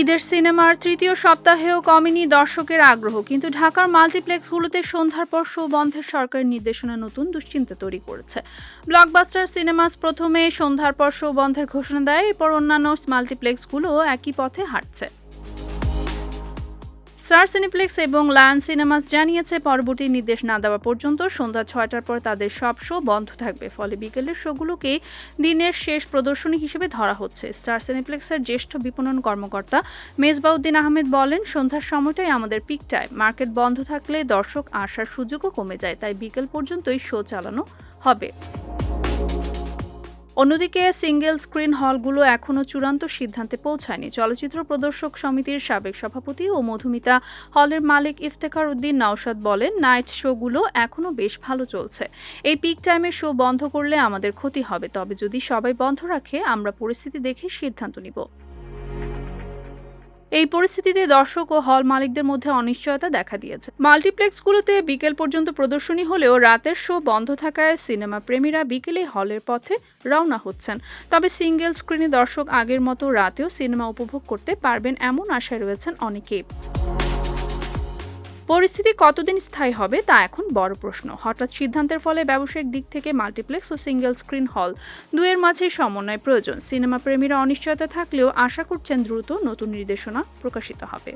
ঈদের সিনেমার তৃতীয় সপ্তাহেও কমেনি দর্শকের আগ্রহ, কিন্তু ঢাকার মাল্টিপ্লেক্সগুলোতে সন্ধ্যার পর শো বন্ধের সরকারের নির্দেশনা নতুন দুশ্চিন্তা তৈরি করেছে। ব্লকবাস্টার সিনেমাস প্রথমে সন্ধ্যার পর শো বন্ধের ঘোষণা দেয়, এরপর অন্যান্য মাল্টিপ্লেক্সগুলোও একই পথে হাঁটছে। স্টার সিনেপ্লেক্স এবং লায়ন সিনেমাস জানিয়েছে পরবর্তী নির্দেশ না দেওয়া পর্যন্ত সন্ধ্যা ৬টার পর তাদের সব শো বন্ধ থাকবে, ফলে বিকেলের শোগুলোকে দিনের শেষ প্রদর্শনী হিসেবে ধরা হচ্ছে। স্টার সিনেপ্লেক্সের জ্যেষ্ঠ বিপণন কর্মকর্তা মেজবাউদ্দিন আহমেদ বলেন, সন্ধ্যার সময়টাই আমাদের পিক টাইম। মার্কেট বন্ধ থাকলে দর্শক আসার সুযোগও কমে যায়, তাই বিকেল পর্যন্তই শো চালানো হবে। অন্যদিকে সিঙ্গেল স্ক্রিন হলগুলো এখনও চূড়ান্ত সিদ্ধান্তে পৌঁছায়নি। চলচ্চিত্র প্রদর্শক সমিতির সাবেক সভাপতি ও মধুমিতা হলের মালিক ইফতেখার উদ্দিন নওশাদ বলেন, নাইট শোগুলো এখনও বেশ ভালো চলছে। এই পিক টাইমে শো বন্ধ করলে আমাদের ক্ষতি হবে, তবে যদি সবাই বন্ধ রাখে আমরা পরিস্থিতি দেখে সিদ্ধান্ত নিব। এই পরিস্থিতিতে দর্শক ও হল মালিকদের মধ্যে অনিশ্চয়তা দেখা দিয়েছে। মাল্টিপ্লেক্সগুলোতে বিকেল পর্যন্ত প্রদর্শনী হলেও রাতের শো বন্ধ থাকায় সিনেমা প্রেমীরা বিকেলে হলের পথে রওনা হচ্ছেন। তবে সিঙ্গেল স্ক্রিনে দর্শক আগের মতো রাতেও সিনেমা উপভোগ করতে পারবেন এমন আশায় রয়েছেন অনেকেই। পরিস্থিতি কতদিন স্থায়ী হবে তা এখন বড় প্রশ্ন। হঠাৎ সিদ্ধান্তের ফলে ব্যবসায়িক দিক থেকে মাল্টিপ্লেক্স ও সিঙ্গেল স্ক্রিন হল দুয়ের মাঝেই সমন্বয় প্রয়োজন। সিনেমা প্রেমীরা অনিশ্চয়তা থাকলেও আশা করছেন দ্রুত নতুন নির্দেশনা প্রকাশিত হবে।